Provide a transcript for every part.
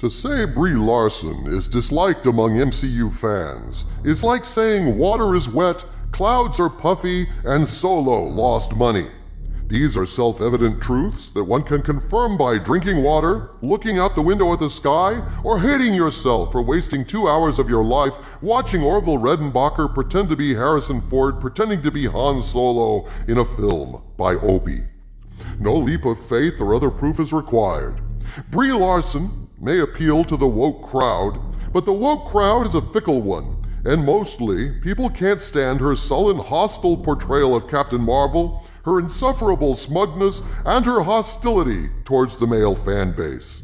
To say Brie Larson is disliked among MCU fans is like saying water is wet, clouds are puffy, and Solo lost money. These are self-evident truths that one can confirm by drinking water, looking out the window at the sky, or hating yourself for wasting 2 hours of your life watching Orville Redenbacher pretend to be Harrison Ford pretending to be Han Solo in a film by Opie. No leap of faith or other proof is required. Brie Larson may appeal to the woke crowd, but the woke crowd is a fickle one, and mostly people can't stand her sullen, hostile portrayal of Captain Marvel, her insufferable smugness, and her hostility towards the male fan base.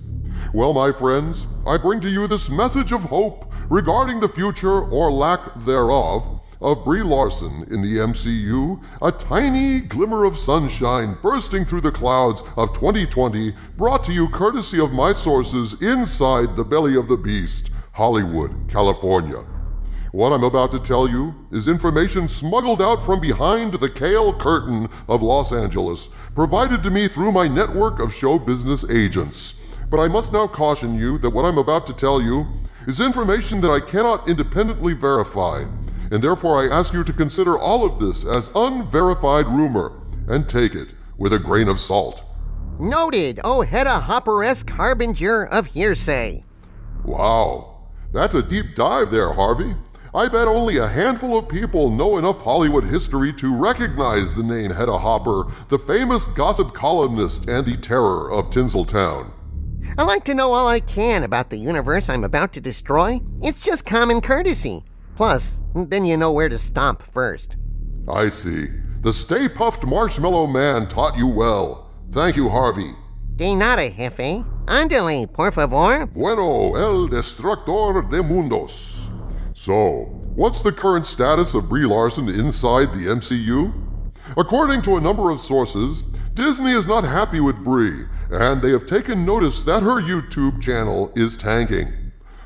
Well, my friends, I bring to you this message of hope regarding the future, or lack thereof, of Brie Larson in the MCU, a tiny glimmer of sunshine bursting through the clouds of 2020, brought to you courtesy of my sources inside the belly of the beast, Hollywood, California. What I'm about to tell you is information smuggled out from behind the kale curtain of Los Angeles, provided to me through my network of show business agents. But I must now caution you that what I'm about to tell you is information that I cannot independently verify, and therefore I ask you to consider all of this as unverified rumor and take it with a grain of salt. Noted, O Hedda Hopper-esque harbinger of hearsay. Wow, that's a deep dive there, Harvey. I bet only a handful of people know enough Hollywood history to recognize the name Hedda Hopper, the famous gossip columnist and the terror of Tinseltown. I like to know all I can about the universe I'm about to destroy. It's just common courtesy. Plus, then you know where to stomp first. I see. The Stay Puffed Marshmallow Man taught you well. Thank you, Harvey. De nada, jefe. Ándale, por favor. Bueno, el destructor de mundos. So, what's the current status of Brie Larson inside the MCU? According to a number of sources, Disney is not happy with Brie, and they have taken notice that her YouTube channel is tanking.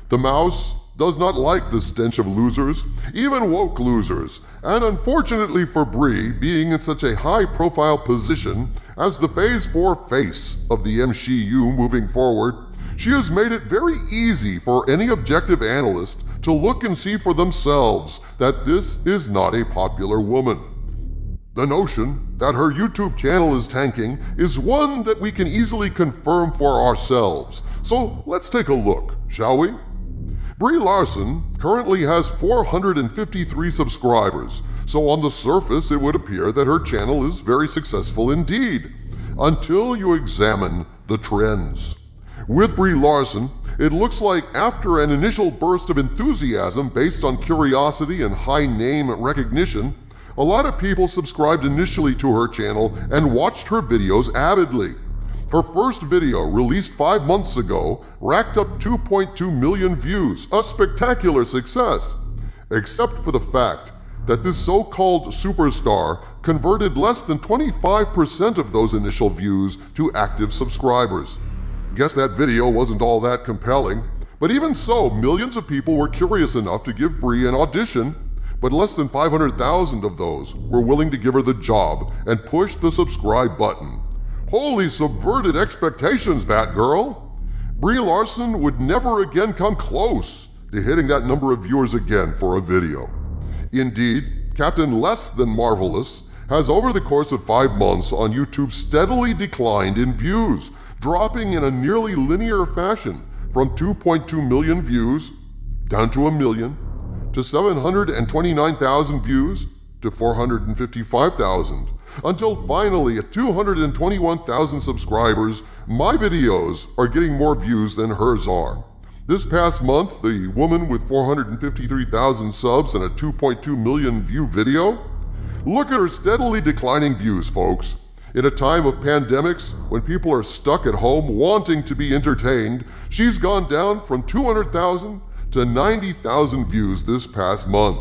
The mouse does not like the stench of losers, even woke losers, and unfortunately for Brie, being in such a high-profile position as the Phase 4 face of the MCU moving forward, she has made it very easy for any objective analyst to look and see for themselves that this is not a popular woman. The notion that her YouTube channel is tanking is one that we can easily confirm for ourselves. So let's take a look, shall we? Brie Larson currently has 453 subscribers, so on the surface it would appear that her channel is very successful indeed, until you examine the trends. With Brie Larson, it looks like after an initial burst of enthusiasm based on curiosity and high name recognition, a lot of people subscribed initially to her channel and watched her videos avidly. Her first video, released 5 months ago, racked up 2.2 million views, a spectacular success. Except for the fact that this so-called superstar converted less than 25% of those initial views to active subscribers. Guess that video wasn't all that compelling, but even so, millions of people were curious enough to give Brie an audition, but less than 500,000 of those were willing to give her the job and push the subscribe button. Holy subverted expectations, Batgirl! Brie Larson would never again come close to hitting that number of viewers again for a video. Indeed, Captain Less Than Marvelous has over the course of 5 months on YouTube steadily declined in views, dropping in a nearly linear fashion from 2.2 million views down to 1 million, to 729,000 views to 455,000, until finally at 221,000 subscribers, my videos are getting more views than hers are. This past month, the woman with 453,000 subs and a 2.2 million view video, look at her steadily declining views, folks. In a time of pandemics, when people are stuck at home wanting to be entertained, she's gone down from 200,000 to 90,000 views this past month.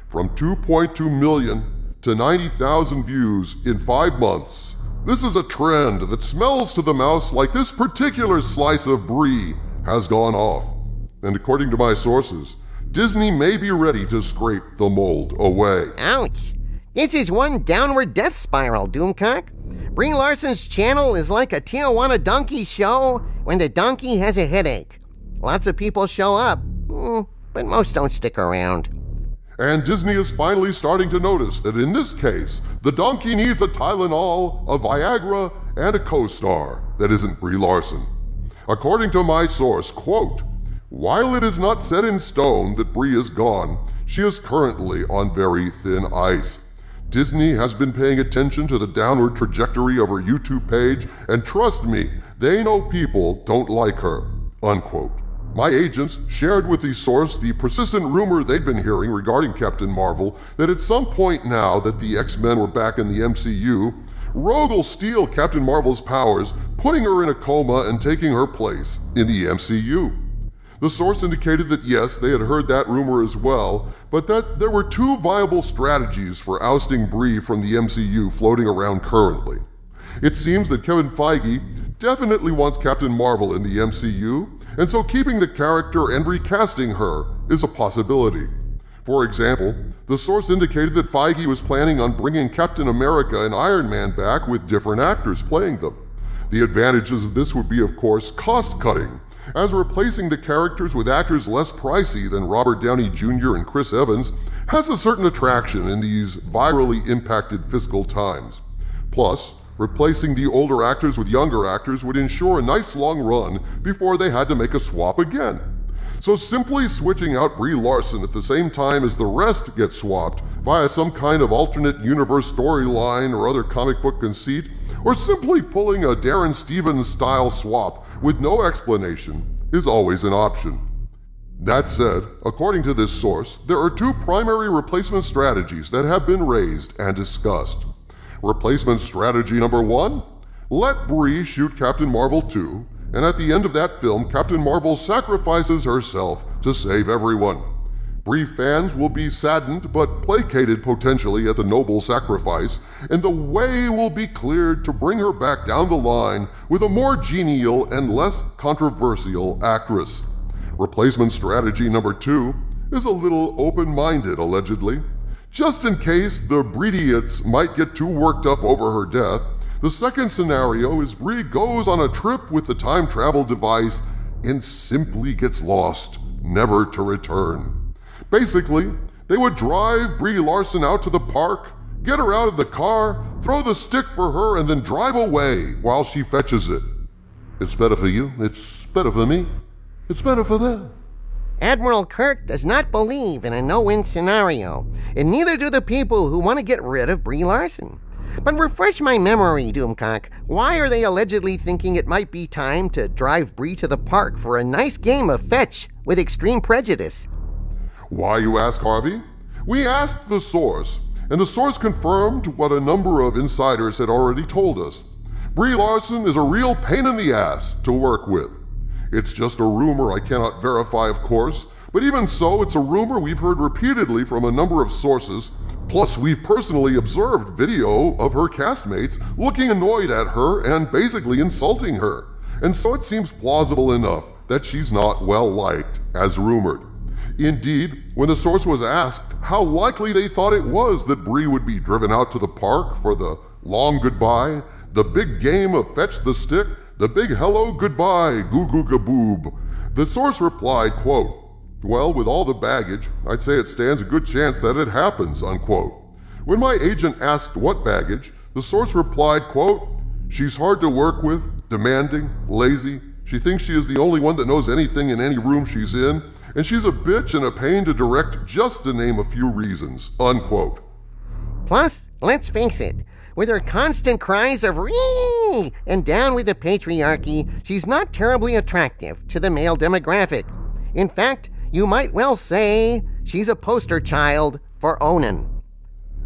From 2.2 million to 90,000 views in 5 months. This is a trend that smells to the mouse like this particular slice of Brie has gone off. And according to my sources, Disney may be ready to scrape the mold away. Ouch! This is one downward death spiral, Doomcock. Brie Larson's channel is like a Tijuana donkey show when the donkey has a headache. Lots of people show up, but most don't stick around. And Disney is finally starting to notice that in this case, the donkey needs a Tylenol, a Viagra, and a co-star that isn't Brie Larson. According to my source, quote, "While it is not set in stone that Brie is gone, she is currently on very thin ice. Disney has been paying attention to the downward trajectory of her YouTube page, and trust me, they know people don't like her," unquote. My agents shared with the source the persistent rumor they'd been hearing regarding Captain Marvel that at some point now that the X-Men were back in the MCU, Rogue will steal Captain Marvel's powers, putting her in a coma and taking her place in the MCU. The source indicated that yes, they had heard that rumor as well, but that there were two viable strategies for ousting Brie from the MCU floating around currently. It seems that Kevin Feige definitely wants Captain Marvel in the MCU, and so keeping the character and recasting her is a possibility. For example, the source indicated that Feige was planning on bringing Captain America and Iron Man back with different actors playing them. The advantages of this would be, of course, cost-cutting, as replacing the characters with actors less pricey than Robert Downey Jr. and Chris Evans has a certain attraction in these virally impacted fiscal times. Plus, replacing the older actors with younger actors would ensure a nice long run before they had to make a swap again. So simply switching out Brie Larson at the same time as the rest get swapped via some kind of alternate universe storyline or other comic book conceit, or simply pulling a Darren Stevens-style swap with no explanation is always an option. That said, according to this source, there are two primary replacement strategies that have been raised and discussed. Replacement strategy number one, let Brie shoot Captain Marvel 2, and at the end of that film, Captain Marvel sacrifices herself to save everyone. Brie fans will be saddened but placated potentially at the noble sacrifice, and the way will be cleared to bring her back down the line with a more genial and less controversial actress. Replacement strategy number two is a little open-minded, allegedly. Just in case the Brie-idiots might get too worked up over her death, the second scenario is Brie goes on a trip with the time travel device and simply gets lost, never to return. Basically, they would drive Brie Larson out to the park, get her out of the car, throw the stick for her, and then drive away while she fetches it. It's better for you, it's better for me, it's better for them. Admiral Kirk does not believe in a no-win scenario, and neither do the people who want to get rid of Brie Larson. But refresh my memory, Doomcock. Why are they allegedly thinking it might be time to drive Brie to the park for a nice game of fetch with extreme prejudice? Why, you ask, Harvey? We asked the source, and the source confirmed what a number of insiders had already told us. Brie Larson is a real pain in the ass to work with. It's just a rumor I cannot verify, of course, but even so, it's a rumor we've heard repeatedly from a number of sources. Plus, we've personally observed video of her castmates looking annoyed at her and basically insulting her. And so it seems plausible enough that she's not well liked, as rumored. Indeed, when the source was asked how likely they thought it was that Brie would be driven out to the park for the long goodbye, the big game of fetch the stick, the big hello goodbye, goo goo gaboob, the source replied, quote, "Well, with all the baggage, I'd say it stands a good chance that it happens," unquote. When my agent asked what baggage, the source replied, quote, "She's hard to work with, demanding, lazy. She thinks she is the only one that knows anything in any room she's in, and she's a bitch and a pain to direct, just to name a few reasons," unquote. Plus, let's face it, with her constant cries of "Ree!" and "down with the patriarchy," she's not terribly attractive to the male demographic. In fact, you might well say she's a poster child for Onan.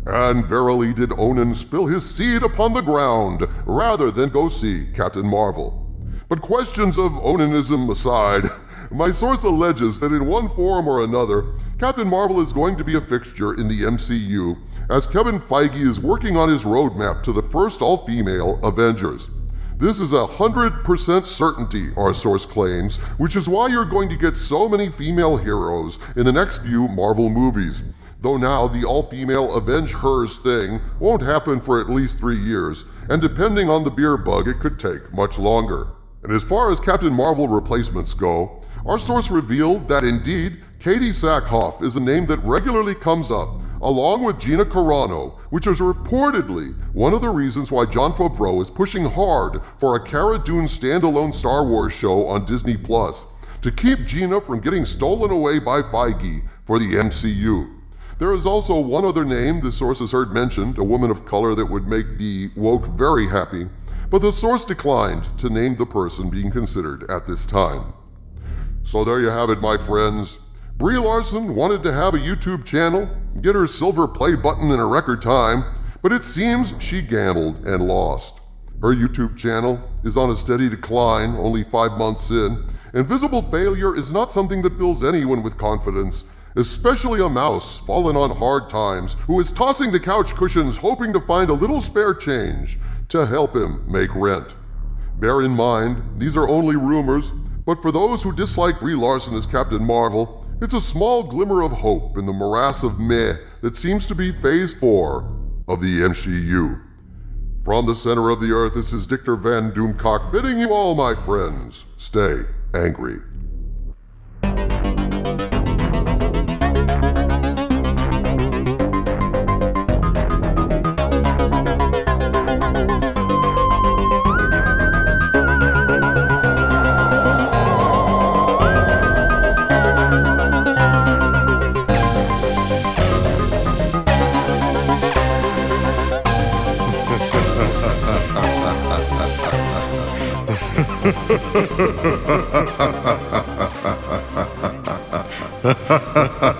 And verily did Onan spill his seed upon the ground, rather than go see Captain Marvel. But questions of Onanism aside, my source alleges that in one form or another, Captain Marvel is going to be a fixture in the MCU, as Kevin Feige is working on his roadmap to the first all-female Avengers. This is 100% certainty, our source claims, which is why you're going to get so many female heroes in the next few Marvel movies. Though now the all-female Avenge Hers thing won't happen for at least 3 years, and depending on the beer bug, it could take much longer. And as far as Captain Marvel replacements go, our source revealed that indeed, Katie Sackhoff is a name that regularly comes up, along with Gina Carano, which is reportedly one of the reasons why Jon Favreau is pushing hard for a Cara Dune standalone Star Wars show on Disney Plus to keep Gina from getting stolen away by Feige for the MCU. There is also one other name the source has heard mentioned, a woman of color that would make the woke very happy, but the source declined to name the person being considered at this time. So there you have it, my friends. Brie Larson wanted to have a YouTube channel, get her silver play button in a record time, but it seems she gambled and lost. Her YouTube channel is on a steady decline, only 5 months in, and visible failure is not something that fills anyone with confidence, especially a mouse fallen on hard times who is tossing the couch cushions hoping to find a little spare change to help him make rent. Bear in mind, these are only rumors, but for those who dislike Brie Larson as Captain Marvel, it's a small glimmer of hope in the morass of meh that seems to be Phase 4 of the MCU. From the center of the earth, this is Dictor Van Doomcock bidding you all, my friends, stay angry. Ha ha ha ha ha ha ha ha ha ha ha.